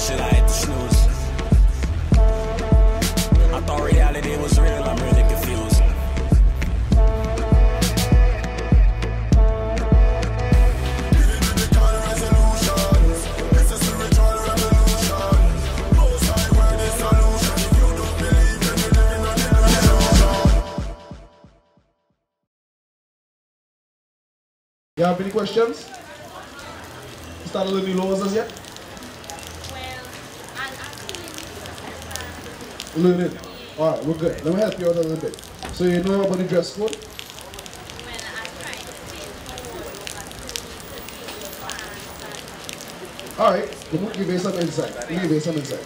shit, I hit the snooze. I thought reality was real, I'm really confused. You have any questions? Started learning laws as yet? Well, I'm actually learning. Alright, we're good. Let me help you out a little bit. So you know about the dress code? when I try to change my wardrobe, Alright, let me give you some insight. Let me give you some insight.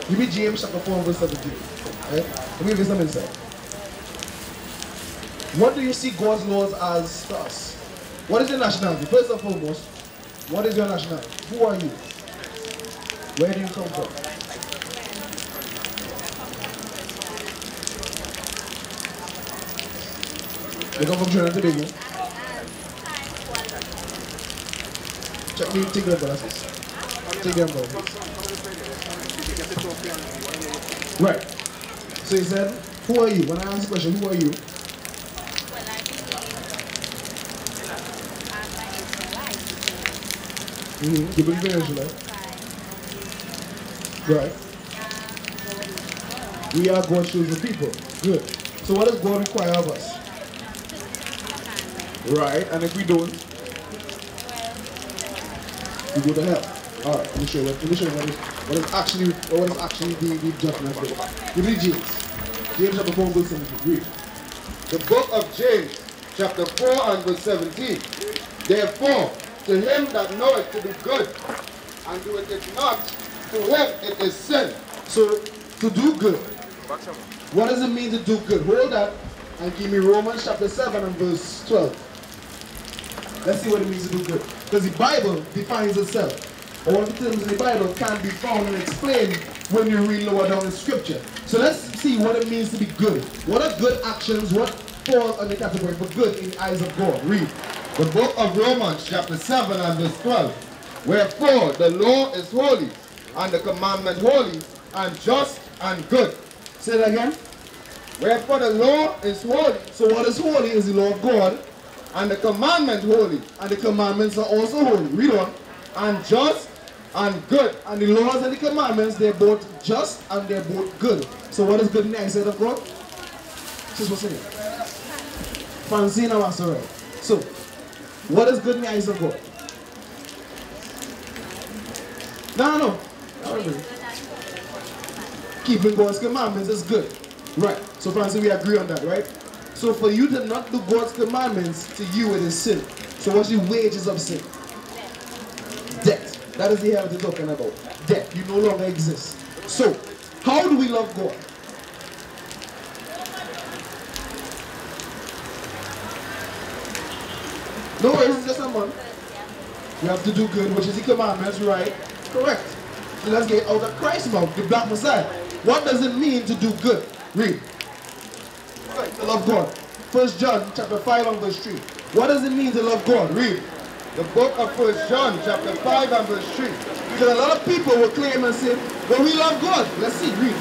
Give me James chapter 4 verse 17. Right? Let me give you some insight. What do you see God's laws as to us? What is your nationality? First and foremost, what is your nationality? Who are you? Where do you come from? You come from Trinidad and Tobago? Check me, take them glasses. Take them glasses. Right. So he said, who are you? When I ask the question, who are you? well, I believe You believe in Israelites? Right. We are God's chosen people. Good. So what does God require of us? Right. And if we don't, we go to hell. Alright, let me show you what is actually the judgment day. Give me James. James chapter 4 verse 17. Read. The book of James, chapter 4 and verse 17. Therefore, to him that knoweth to do good, and doeth it not, to him it is sin. So, to do good. What does it mean to do good? Hold that and give me Romans chapter 7 and verse 12. Let's see what it means to do good. Because the Bible defines itself. All the terms in the Bible can be found and explained when you read lower down in Scripture. So let's see what it means to be good. What are good actions? What falls under the category for good in the eyes of God? Read. The book of Romans, chapter 7 and verse 12. Wherefore the law is holy, and the commandment holy, and just and good. Say that again. Wherefore the law is holy. So what is holy is the law of God. And the commandment holy. And the commandments are also holy. Read on. And just and good. And the laws and the commandments, they're both just and they're both good. So what is good in the eyesight of God? This is what's in it. Francine and Wasserell. So, what is good in the eyes of God? No. Keeping God's commandments is good. Right. So Francine, we agree on that, right? So for you to not do God's commandments, to you it is sin. So what's the wages of sin? Death. That is the hell we're talking about. Death. You no longer exist. So, how do we love God? No worries, it's just a month. You have to do good, which is the commandments, right? Correct. So let's get out of Christ's mouth, the black Messiah. What does it mean to do good? Read. Right, to love God. 1 John chapter 5 and verse 3. What does it mean to love God? Read. The book of 1 John, chapter 5 and verse 3. Because a lot of people will claim and say, well, we love God. Let's see, read.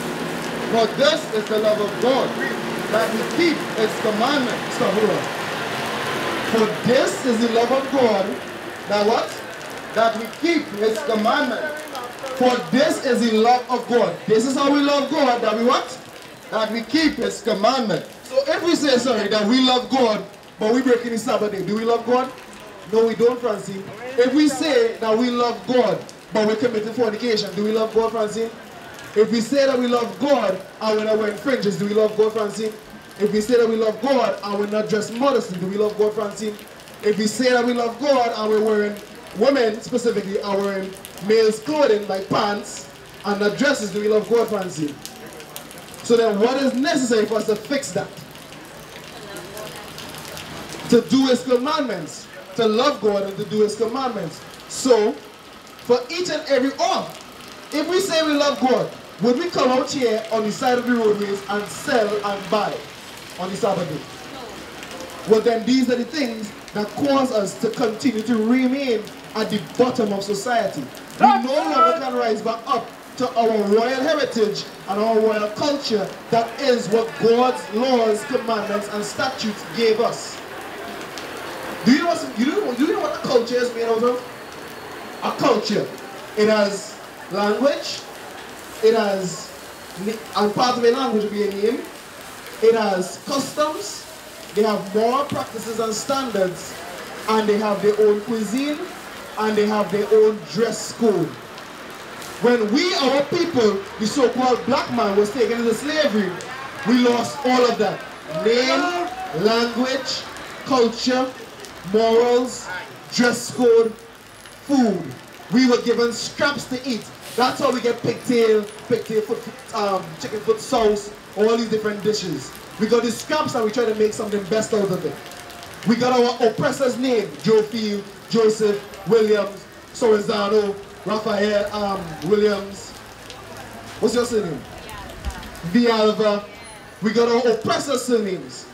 For this is the love of God, that we keep his commandments. Stop, hold on. For this is the love of God, that what? That we keep his commandments. For this is the love of God. This is how we love God, that we what? That we keep his commandments. So if we say, sorry, that we love God, but we break any Sabbath day, do we love God? No, we don't, Francine. If we say that we love God, but we're committing fornication, do we love God, Francine? If we say that we love God and we're not wearing fringes, do we love God, Francine? If we say that we love God and we're not dressed modestly, do we love God, Francine? If we say that we love God and we're wearing, women specifically, are wearing male's clothing like pants and not dresses, do we love God, Francine? So then what is necessary for us to fix that? To do his commandments. To love God and to do his commandments. So, for each and every if we say we love God, would we come out here on the side of the roadways and sell and buy on the Sabbath day? Well then these are the things that cause us to continue to remain at the bottom of society. We no longer can rise back up to our royal heritage and our royal culture. That is what God's laws, commandments, and statutes gave us. Do you know what a culture is made out of? A culture. It has language. It has, and part of a language will be a name. It has customs. They have moral practices and standards. And they have their own cuisine. And they have their own dress code. When we, our people, the so-called black man, was taken into slavery, we lost all of that. Name, language, culture, morals, dress code, food. We were given scraps to eat. That's how we get pigtail foot, chicken foot sauce, all these different dishes. We got the scraps and we try to make something best out of it. We got our oppressor's name: Joe Field, Joseph, Williams, Sorrezano, Raphael, Williams. What's your surname? Villalba. We got our oppressor's surnames.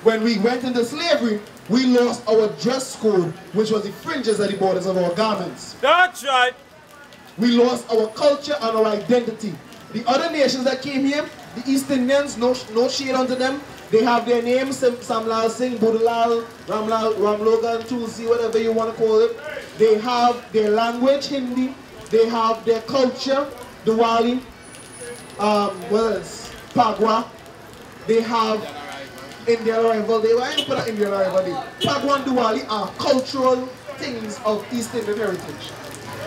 When we went into slavery, we lost our dress code, which was the fringes at the borders of our garments. That's right. We lost our culture and our identity. The other nations that came here, the East Indians, no shade onto them. They have their names: Samlal Singh, Budlal, Ramlogan, Tulsi, whatever you want to call it. They have their language, Hindi. They have their culture, Diwali, what else? Pagwa. They have Indian arrival. Why don't you put an Indian arrival there? Pagwa and Diwali are cultural things of East Indian heritage.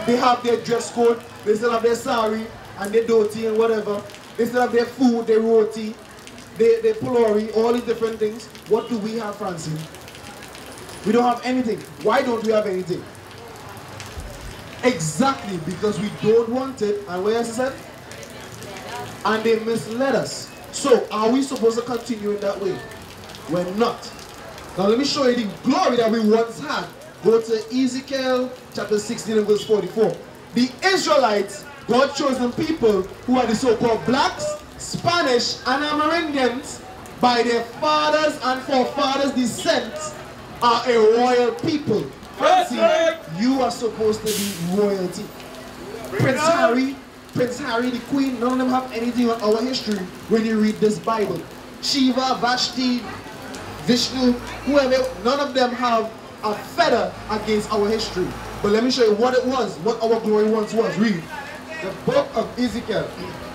They have their dress code. They still have their sari and their dhoti and whatever. They still have their food, their roti, their pulori, all these different things. What do we have, Francine? We don't have anything. Why don't we have anything? Exactly, because we don't want it. And where else is it? And they misled us. So, are we supposed to continue in that way? We're not. Now let me show you the glory that we once had. Go to Ezekiel chapter 16 and verse 44. The Israelites, God chosen people who are the so-called blacks, Spanish, and Amerindians, by their fathers and forefathers' descent, are a royal people. Francie, you are supposed to be royalty. Prince Harry, the Queen, none of them have anything on our history when you read this Bible. Shiva, Vashti, Vishnu, whoever, none of them have a feather against our history. But let me show you what it was, what our glory once was. Read. The book of Ezekiel,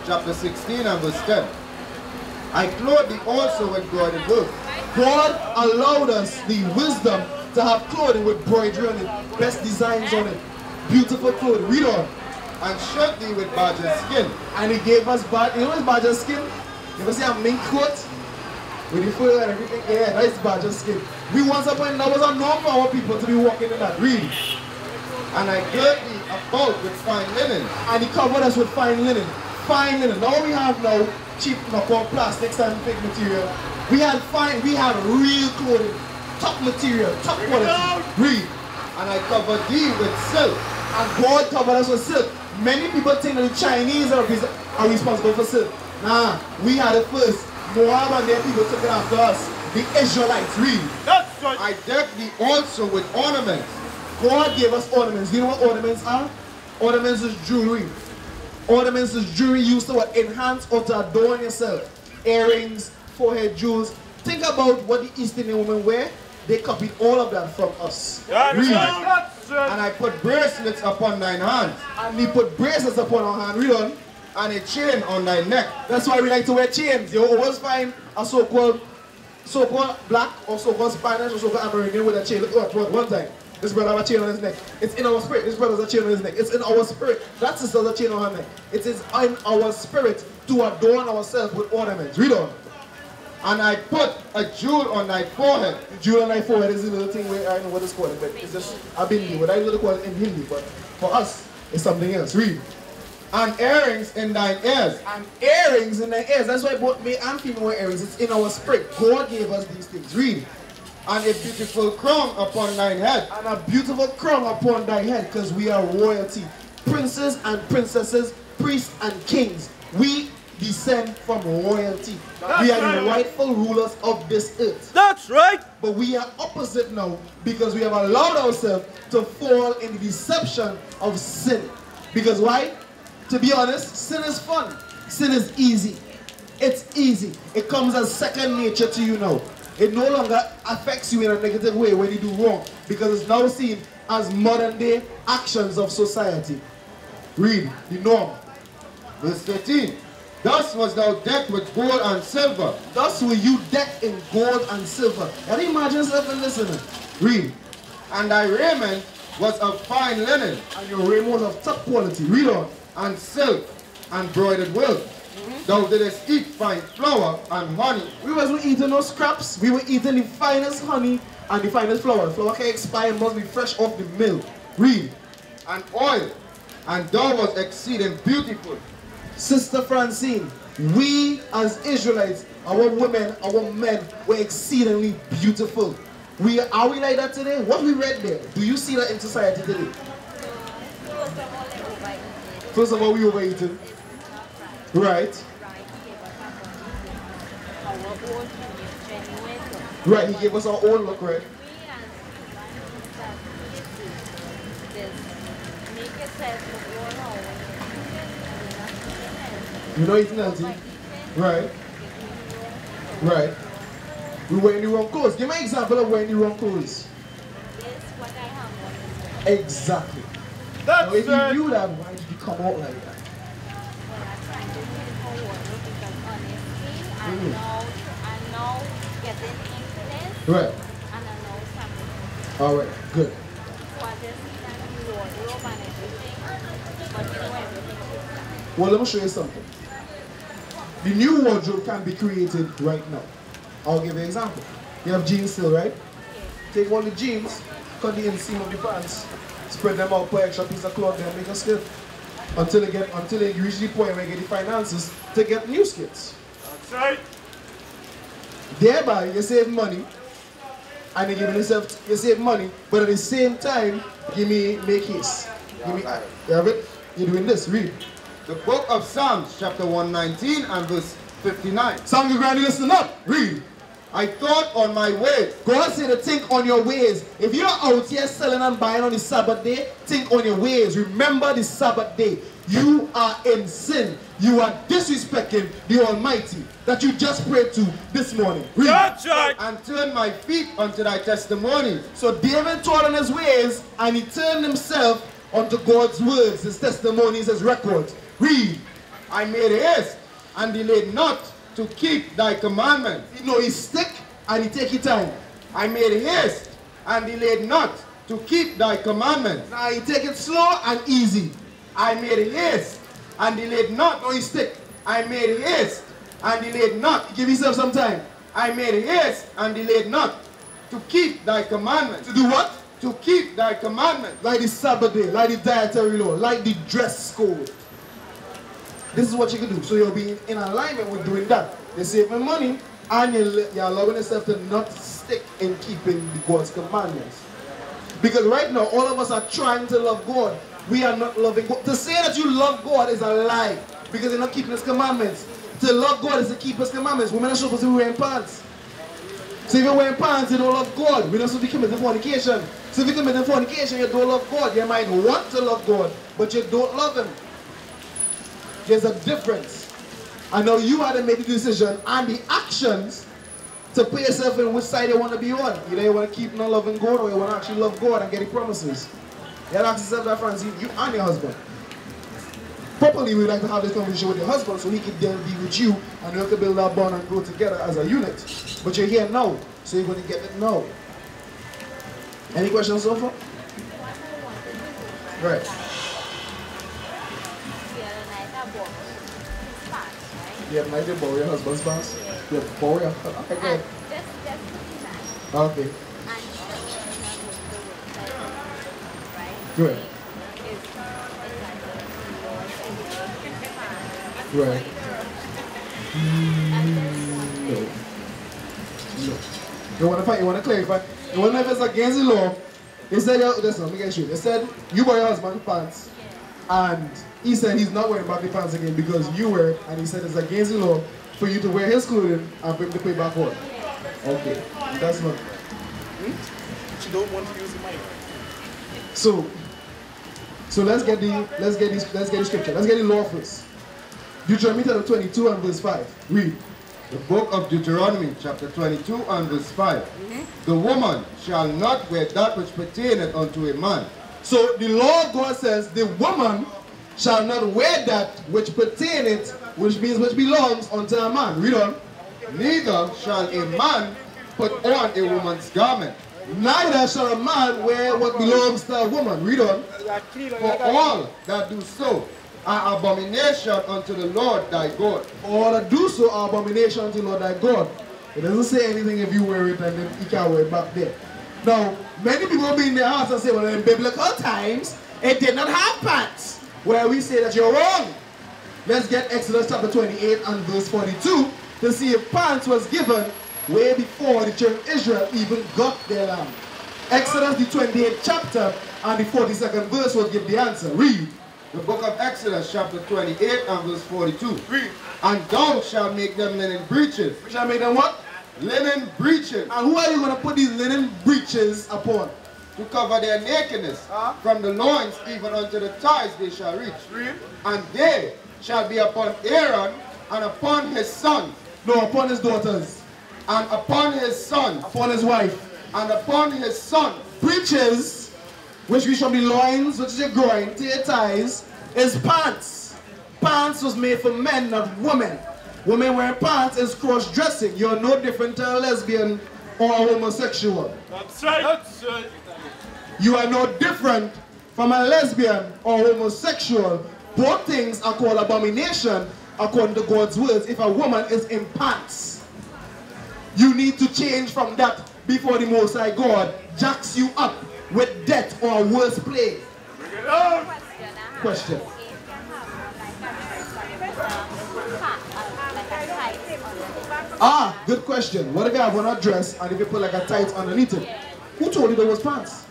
chapter 16 and verse 10. I clothed thee also with broidered work. God allowed us the wisdom to have clothing with broidery on it, best designs on it, beautiful clothing. Read on. And shod thee with badger skin. And he gave us, you know what's badger skin? You ever see a mink coat? With the fur and everything? Yeah, that's badger skin. We once upon a time, that was unknown for our people to be walking in that. Read. And I girt thee about with fine linen. And he covered us with fine linen. Fine linen. Now we have now cheap knockoff plastics and fake material. We had real clothing. Top material, top quality. Read. And I covered thee with silk. And God covered us with silk. Many people think that the Chinese are responsible for silk. Nah, we had it first. Moab and their people took it after us. The Israelites. Read. That's right. I decked thee also with ornaments. God gave us ornaments. Do you know what ornaments are? Ornaments is jewelry. Ornaments is jewelry used to what? Enhance or to adorn yourself. Earrings, forehead jewels. Think about what the East Indian women wear. They copied all of that from us. That's Read. right. And I put bracelets upon thine hands. And we put bracelets upon our hand. Read on. And a chain on thy neck. That's why we like to wear chains. You always find a so-called black or so-called Spanish or so-called American with a chain. Look at one time. This brother has a chain on his neck. It's in our spirit. This brother has a chain on his neck. It's in our spirit. That sister has a chain on her neck. It is in our spirit to adorn ourselves with ornaments. Read on. And I put a jewel on thy forehead. The jewel on thy forehead is a little thing where I don't know what it's called, but it's just a bindi. What I really call it in Hindi, but for us, it's something else. Read. And earrings in thine ears. And earrings in thy ears. That's why both male and female wear earrings. It's in our spirit. God gave us these things. Read. And a beautiful crown upon thine head. And a beautiful crown upon thy head, because we are royalty. Princes and princesses, priests and kings. We descend from royalty. We are the rightful rulers of this earth. That's right. But we are opposite now because we have allowed ourselves to fall in the deception of sin. Because why? To be honest, sin is fun. Sin is easy. It's easy. It comes as second nature to you now. It no longer affects you in a negative way when you do wrong, because it's now seen as modern day actions of society. Read the norm. Verse 13. Thus was thou decked with gold and silver. Thus were you decked in gold and silver. Can you imagine yourself in listening? Read. And thy raiment was of fine linen, And your raiment was of top quality. Read on. and silk, and broidered wool. Thou didst eat fine flour and honey. We wasn't eating no scraps. We were eating the finest honey and the finest flour. Flour can expire, must be fresh off the mill. Read. And oil, and thou wast exceeding beautiful. Sister Francine, we as Israelites, our women, our men were exceedingly beautiful. Are we like that today? What we read there, do you see that in society today? First of all, we overeating. Right. Right, he gave us our own look, right? You know eating healthy? Right. Right. We wearing the wrong clothes. Give me an example of wearing the wrong clothes. Exactly. That's Now, if right. you knew that, why did you come out like that? Right. All right. Good. Well, let me show you something. The new wardrobe can be created right now. I'll give you an example. You have jeans still, right? Take all the jeans, cut the inseam of the pants, spread them out, put an extra piece of cloth there, and make a skirt. Until they reach the point where you get the finances to get new skirts. That's right. Thereby, you save money, and you give yourself, you save money, but at the same time, make haste. You have it? You're doing this, read. The book of Psalms, chapter 119 and verse 59. Some of you granny, listen up, read. I thought on my ways. God said to think on your ways. If you're out here selling and buying on the Sabbath day, think on your ways. Remember the Sabbath day. You are in sin. You are disrespecting the Almighty that you just prayed to this morning. Read. That's right. And turn my feet unto thy testimonies. So David taught on his ways, and he turned himself unto God's words, his testimonies, his records. Read. I made haste and delayed not to keep thy commandments. You know, he stick and he take his time. I made haste and delayed not to keep thy commandments. Now he take it slow and easy. I made haste and delayed not. No, he stick. I made haste and delayed not. Give yourself some time. I made haste and delayed not to keep thy commandments. To do what? To keep thy commandments. Like the Sabbath day, like the dietary law, like the dress code. This is what you can do. So you'll be in alignment with doing that. You're saving money and you're allowing yourself to not stick in keeping the God's commandments. Because right now, all of us are trying to love God. We are not loving God. To say that you love God is a lie because you're not keeping His commandments. To love God is to keep His commandments. Women are supposed to be wearing pants. So if you're wearing pants, you don't love God. We're not supposed to be committing fornication. So if you're committing fornication, you don't love God. You might want to love God, but you don't love Him. There's a difference. I know you had to make the decision and the actions to put yourself in which side you want to be on. Either you want to keep not loving God or you want to actually love God and get the promises. You have to ask yourself that, Francine, you and your husband. Properly, we'd like to have this conversation with your husband so he can then be with you and you have to build that bond and grow together as a unit. But you're here now, so you're going to get it now. Any questions so far? Right. You have an idea about your husband's pants? You have borrow your husband's pants? Okay, good. Okay. Good. Right. No. No. You want to fight? You want to clarify? You want to know if it's against the law? They said, listen, let me get you. They said, you buy your husband's pants And he said he's not wearing baggy pants again because you wear it, and he said it's against the law for you to wear his clothing and for him to pay back on. Okay, that's not. She don't want to use the mic. So let's get the scripture. Let's get the law first. Deuteronomy chapter 22 and verse 5. Read. The book of Deuteronomy, chapter 22 and verse 5. The woman shall not wear that which pertaineth unto a man. So the law of God says the woman shall not wear that which pertaineth, which means which belongs unto a man. Read on. Neither shall a man put on a woman's garment. Neither shall a man wear what belongs to a woman. Read on. For all that do so are abomination unto the Lord thy God. All that do so are abomination unto the Lord thy God. It doesn't say anything if you wear it and then you can't wear it back there. Now, many people will be in their hearts and say, well, in biblical times, it did not have pants. Where we say that you're wrong. Let's get Exodus chapter 28 and verse 42 to see if pants was given way before the children of Israel even got their land. Exodus the 28th chapter and the 42nd verse will give the answer. Read. The book of Exodus chapter 28 and verse 42. Read. And thou shalt make them linen breeches. We shall make them what? Linen breeches. And who are you going to put these linen breeches upon? To cover their nakedness. From the loins even unto the thighs they shall reach. Read. And they shall be upon Aaron and upon his sons. No, upon his daughters. And upon his sons. Upon his wife. And upon his sons. Breeches, which reach from the loins, which is your groin, to your thighs, is pants. Pants was made for men, not women. Women wearing pants is cross-dressing. You're no different to a lesbian or a homosexual. That's right. That's right. You are no different from a lesbian or homosexual. Both things are called abomination according to God's words if a woman is in pants. You need to change from that before the Most High God jacks you up with death or worse plague. Question. Ah, good question. What if you have on a dress and if you put like a tight underneath it? Who told you there was pants?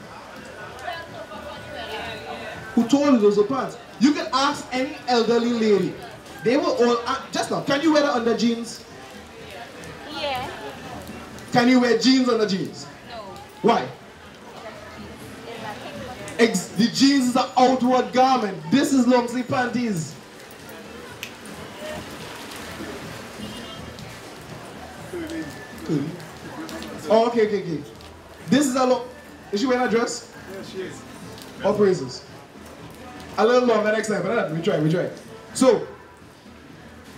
Who told you those were pants? You can ask any elderly lady. They will all just now. Can you wear the under jeans? Yeah. Can you wear jeans under jeans? No. Why? The jeans is an outward garment. This is long sleeve panties. Cool. Oh, okay. This is a long. Is she wearing a dress? Yes, she is. All praises. A little longer next time, but we try. So,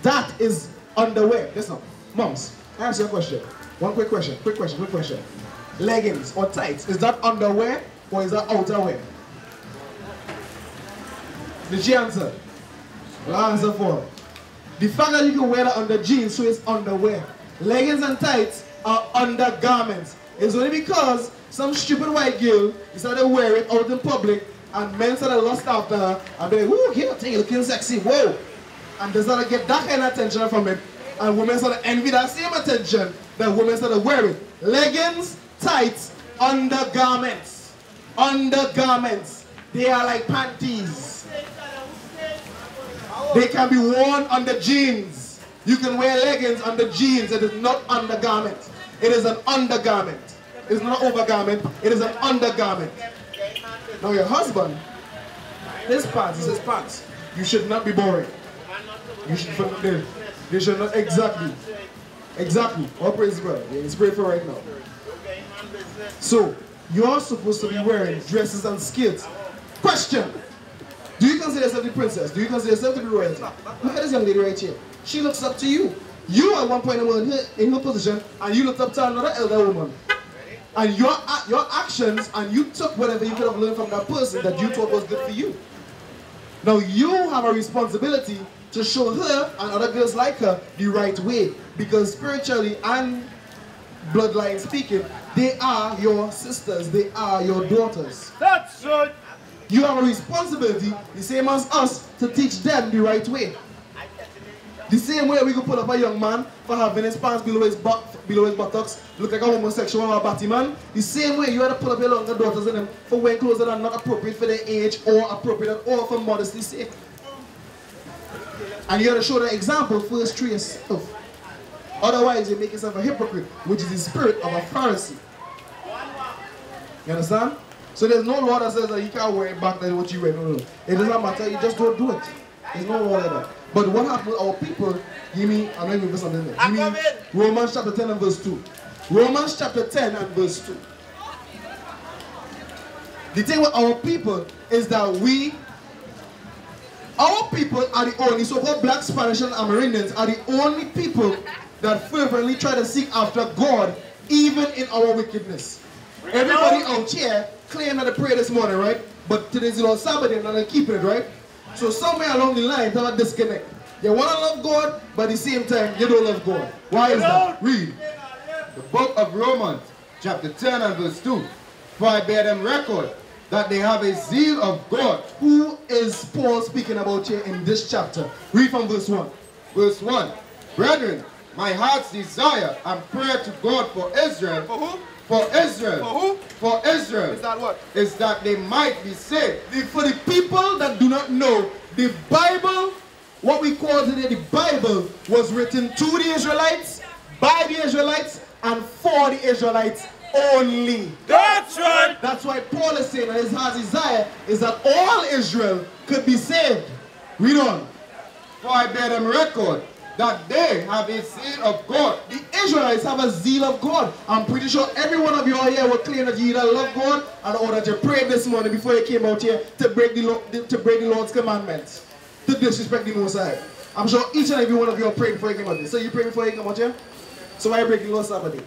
that is underwear. Listen, moms, I ask you a question. One quick question. Leggings or tights, is that underwear or is that outerwear? Did she answer? Well, I'll answer for her. The fact that you can wear that under jeans, so it's underwear. Leggings and tights are undergarments. It's only because some stupid white girl decided to wear it out in public and men started lust after her and be like, woo, here, take it, looking sexy, whoa. And they started to get that kind of attention from it. And women started to envy that same attention that women started wearing. Leggings, tights, undergarments. Undergarments. They are like panties. They can be worn under jeans. You can wear leggings under jeans. It is not undergarment. It is an undergarment. It is not an overgarment. It is an undergarment. Now your husband, his pants is his pants. You should not be boring. You should they should not exactly. All praise God. It's prayed for right now. So you're supposed to be wearing dresses and skirts. Question. Do you consider yourself the princess? Do you consider yourself to be royalty? Look at this young lady right here. She looks up to you. You at one point in her position, and you looked up to another elder woman. And your actions, and you took whatever you could have learned from that person that you thought was good for you. Now you have a responsibility to show her and other girls like her the right way. Because spiritually and bloodline speaking, they are your sisters, they are your daughters. That's right. You have a responsibility, the same as us, to teach them the right way. The same way we could put up a young man for having his pants below his butt below his buttocks, look like a homosexual or a batty man. The same way you had to pull up your longer daughters in them for wearing clothes that are not appropriate for their age or appropriate at all for modesty's sake. And you have to show the example first through yourself. Otherwise, you make yourself a hypocrite, which is the spirit of a Pharisee. You understand? So there's no law that says that you can't wear it back than what you wear. No. It doesn't matter. You just don't do it. There's no law like that. But what happened with our people, give me, I'm not even for something there. Give me Romans chapter 10 and verse 2. Romans chapter 10 and verse 2. The thing with our people is that our people are the only, so-called black, Spanish, and Amerindians are the only people that fervently try to seek after God, even in our wickedness. Everybody out here claim that they pray this morning, right? But today's the Lord's Sabbath and they're keeping it, right? So somewhere along the line, there's a disconnect. You want to love God, but at the same time, you don't love God. Why is that? Read. The book of Romans, chapter 10 and verse 2. For I bear them record that they have a zeal of God. Who is Paul speaking about here in this chapter? Read from verse 1. Verse 1. Brethren, my heart's desire and prayer to God for Israel. For who? For Israel. For who? For Israel. Is that what? Is that they might be saved. For the people that do not know, the Bible, what we call today the Bible, was written to the Israelites, by the Israelites, and for the Israelites only. That's right. That's why Paul is saying that his heart's desire is that all Israel could be saved. Read on. For I bear them record that they have a zeal of God. The Israelites have a zeal of God. I'm pretty sure every one of you all here will claim that you either love God or that you prayed this morning before you came out here to break the Lord's commandments, to disrespect the Most High. I'm sure each and every one of you are praying before you came out here. So you pray before you come out here? So why break the Lord's Sabbath?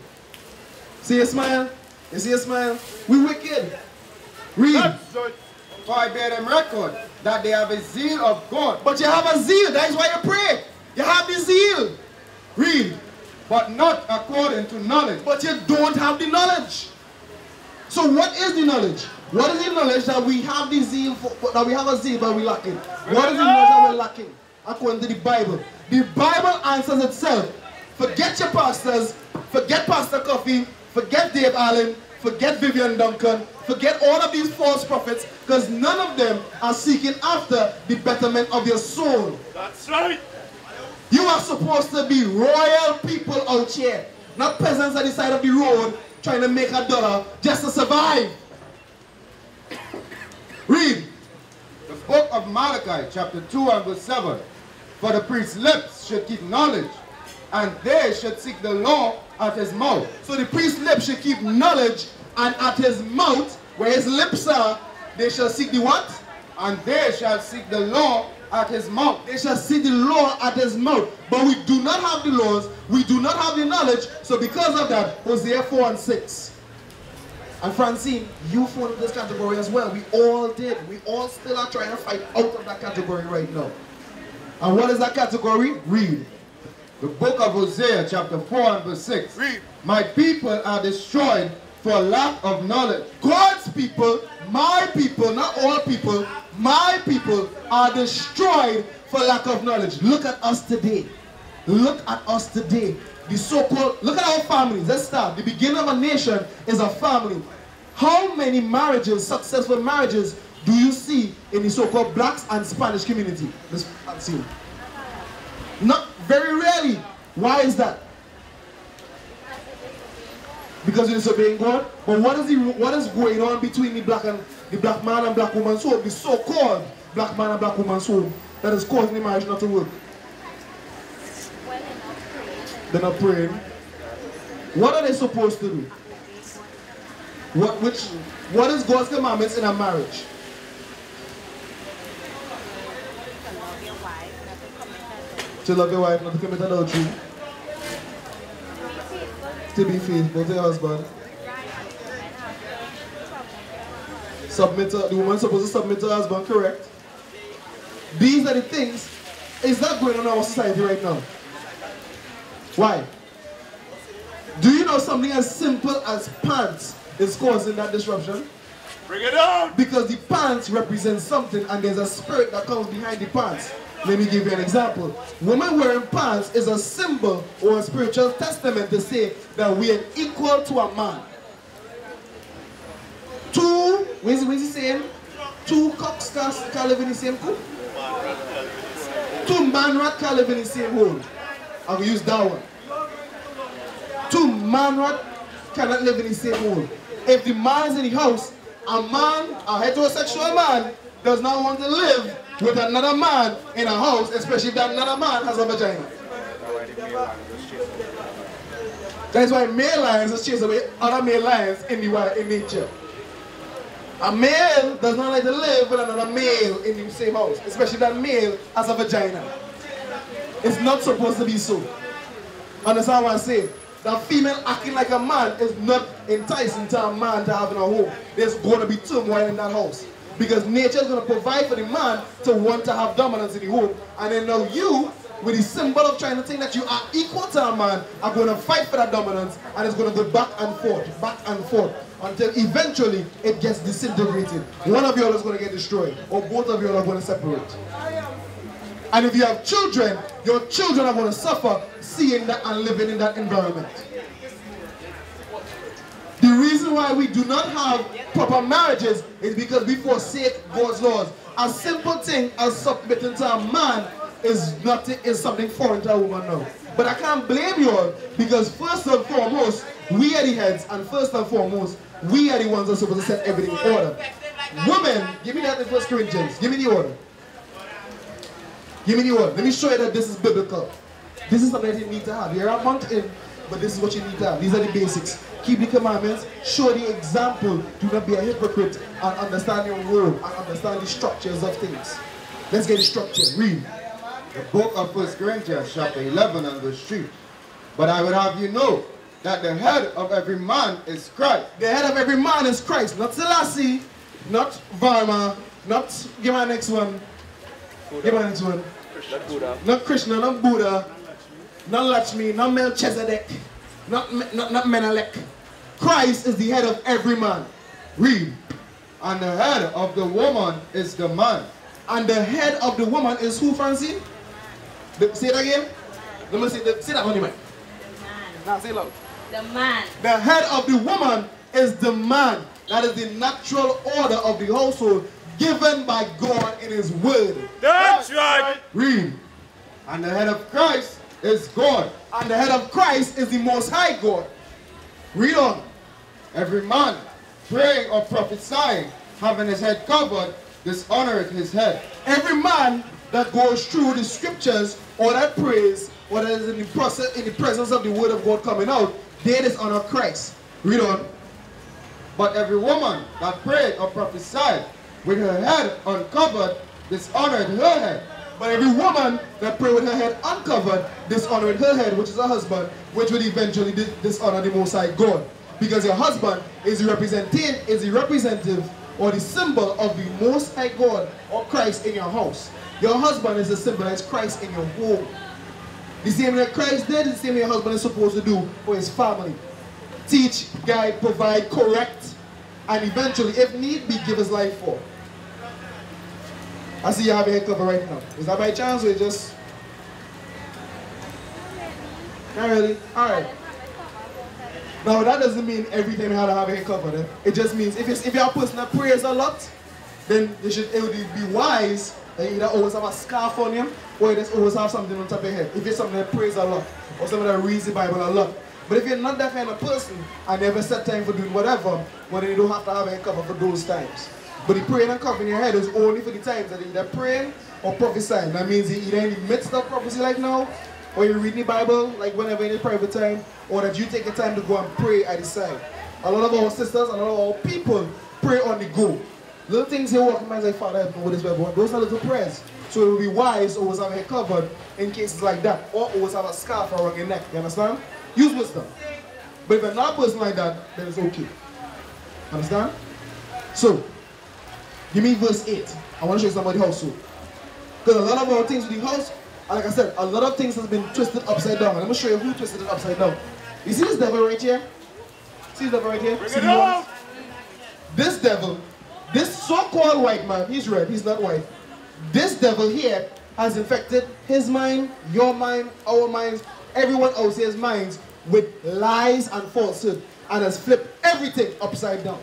See a smile? You see a smile? We wicked. Read. That's right. For I bear them record that they have a zeal of God. But you have a zeal. That is why you pray. You have the zeal. Read. But not according to knowledge. But you don't have the knowledge. So what is the knowledge? What is the knowledge that we have the zeal for, that we have a zeal but we lacking? What is the knowledge that we're lacking? According to the Bible. The Bible answers itself. Forget your pastors. Forget Pastor Coffee. Forget Dave Allen. Forget Vivian Duncan. Forget all of these false prophets, because none of them are seeking after the betterment of your soul. That's right. You are supposed to be royal people out here, not peasants at the side of the road trying to make $1 just to survive. Read. The book of Malachi, chapter 2 and verse 7. For the priest's lips should keep knowledge, and they should seek the law at his mouth. So the priest's lips should keep knowledge, and at his mouth, where his lips are, they shall seek the what? And they shall seek the law at his mouth. They shall seek the law at his mouth. But we do not have the laws, we do not have the knowledge, so because of that, Hosea 4 and 6. And Francine, you fall into this category as well. We all did. We all still are trying to fight out of that category right now. And what is that category? Read. The book of Hosea, chapter 4 and verse 6. Read. My people are destroyed for lack of knowledge. God's people, my people, not all people, my people are destroyed for lack of knowledge. Look at us today. Look at us today. The so-called, look at our families. Let's start. The beginning of a nation is a family. How many marriages, successful marriages, do you see in the so-called blacks and Spanish community? Let's see. Not very rarely. Why is that? Because you're disobeying God. But what is going on between the black man and black woman's home, the so-called black man and black woman's home, that is causing the marriage not to work? They're not praying. What are they supposed to do? What is God's commandments in a marriage? To love your wife, not to commit adultery. To be faithful to your husband. The woman is supposed to submit to her husband, correct? These are the things. Is that going on in our society right now? Why? Do you know something as simple as pants is causing that disruption? Bring it on. Because the pants represent something and there's a spirit that comes behind the pants. Let me give you an example. Woman wearing pants is a symbol or a spiritual testament to say that we are equal to a man. Two, what is he saying? Two cocks can live in the same coop. Two man rat can live in the same hole. I will use that one. Two man rat cannot live in the same hole. If the man is in the house, a man, a heterosexual man, does not want to live with another man in a house, especially if that another man has a vagina. That's why male lions are chasing away other male lions in nature. A male does not like to live with another male in the same house, especially if that male has a vagina. It's not supposed to be so. Understand what I'm saying? That female acting like a man is not enticing to a man to have in a home. There's going to be turmoil in that house. Because nature is going to provide for the man to want to have dominance in the home. And then now you, with the symbol of trying to think that you are equal to a man, are going to fight for that dominance. And it's going to go back and forth, until eventually it gets disintegrated. One of you all is going to get destroyed, or both of you all are going to separate. And if you have children, your children are going to suffer seeing that and living in that environment. The reason why we do not have proper marriages is because we forsake God's laws. A simple thing as submitting to a man is something foreign to a woman now. But I can't blame you all, because first and foremost, we are the heads, and first and foremost, we are the ones that are supposed to set everything in order. Women, give me that in 1 Corinthians. Give me the order. Give me the order. Let me show you that this is biblical. This is something that you need to have. You're a month in, but this is what you need to have. These are the basics. Keep the commandments, show the example, do not be a hypocrite, and understand your role, and understand the structures of things. Let's get the structure. Read. The book of 1 Corinthians chapter 11 and verse 3. But I would have you know that the head of every man is Christ. The head of every man is Christ. Not Selassie, not Varma, not, give my next one. Give my next one. Not Krishna, not Buddha, not Lakshmi, not Melchizedek, not Menelek. Christ is the head of every man. Read. And the head of the woman is the man. And the head of the woman is who, Francine? Say it again. Let me say that on the mic. Now say it loud. The man. The head of the woman is the man. That is the natural order of the household given by God in His word. That's right. Read. And the head of Christ is God. And the head of Christ is the Most High God. Read on. Every man praying or prophesying, having his head covered, dishonoreth his head. Every man that goes through the scriptures or that prays or that is in the presence of the word of God coming out, they dishonor Christ. Read on. But every woman that prayed or prophesied with her head uncovered, dishonored her head. But every woman that prayed with her head uncovered, dishonored her head, which is her husband, which would eventually dishonor the Most High God. Because your husband is the representative or the symbol of the Most High God or Christ in your house. Your husband is the symbolize Christ in your home. The same way Christ did, the same way your husband is supposed to do for his family. Teach, guide, provide, correct, and eventually, if need be, give his life for. I see you have your head covered right now. Is that by chance or just... Not really? Alright. Now that doesn't mean every time you have to have your head covered. Eh? It just means if you're a person that prays a lot, then it would be wise that you either always have a scarf on you or you just always have something on top of your head. If you're something that prays a lot or someone that reads the Bible a lot. But if you're not that kind of person and never set time for doing whatever, well then you don't have to have a head cover for those times. But the praying and covering your head is only for the times that you're either praying or prophesying. That means you're either in the midst of prophecy like now, or you're reading the Bible like whenever in your private time, or that you take the time to go and pray at the side. A lot of our sisters, a lot of our people pray on the go. Little things here walking by like, Father, help me with this Bible. Those are little prayers. So it will be wise to always have your head covered in cases like that, or always have a scarf around your neck. You understand? Use wisdom. But if you're not a person like that, then it's okay. Understand? So, give me verse 8. I want to show you somebody household. Because a lot of our things with the house, like I said, a lot of things has been twisted upside down. And I'm going to show you who twisted it upside down. You see this devil right here? See this devil right here? See the ones? This devil, this so-called white man, he's red, he's not white. This devil here has infected his mind, your mind, our minds, everyone else's minds with lies and falsehood, and has flipped everything upside down.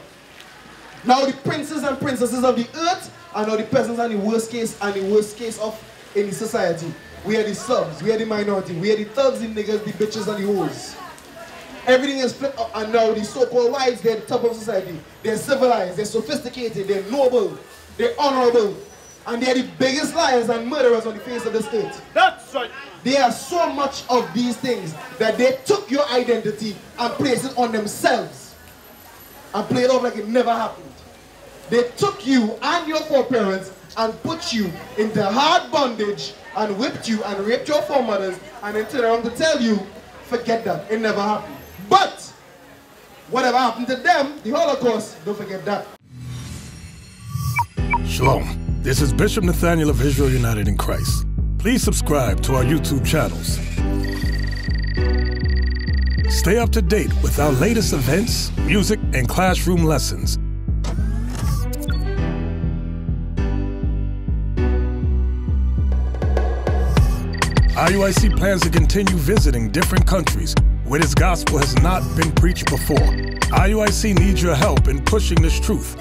Now the princes and princesses of the earth are now the peasants and the worst case of any society. We are the subs, we are the minority, we are the thugs, the niggas, the bitches and the hoes. Everything is flipped up, and now the so-called whites, they're the top of society. They're civilized, they're sophisticated, they're noble, they're honorable, and they're the biggest liars and murderers on the face of this earth. That's right. There are so much of these things that they took your identity and placed it on themselves and played off like it never happened. They took you and your foreparents and put you into hard bondage and whipped you and raped your foremothers, and then turned around to tell you, forget that, it never happened. But whatever happened to them, the Holocaust, don't forget that. Shalom. This is Bishop Nathaniel of Israel United in Christ. Please subscribe to our YouTube channels. Stay up to date with our latest events, music, and classroom lessons. IUIC plans to continue visiting different countries where this gospel has not been preached before. IUIC needs your help in pushing this truth.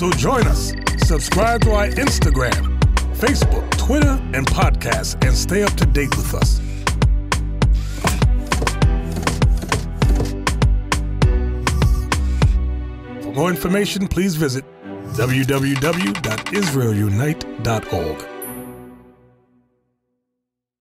So join us, subscribe to our Instagram, Facebook, Twitter, and podcasts, and stay up to date with us. For more information, please visit www.israelunite.org.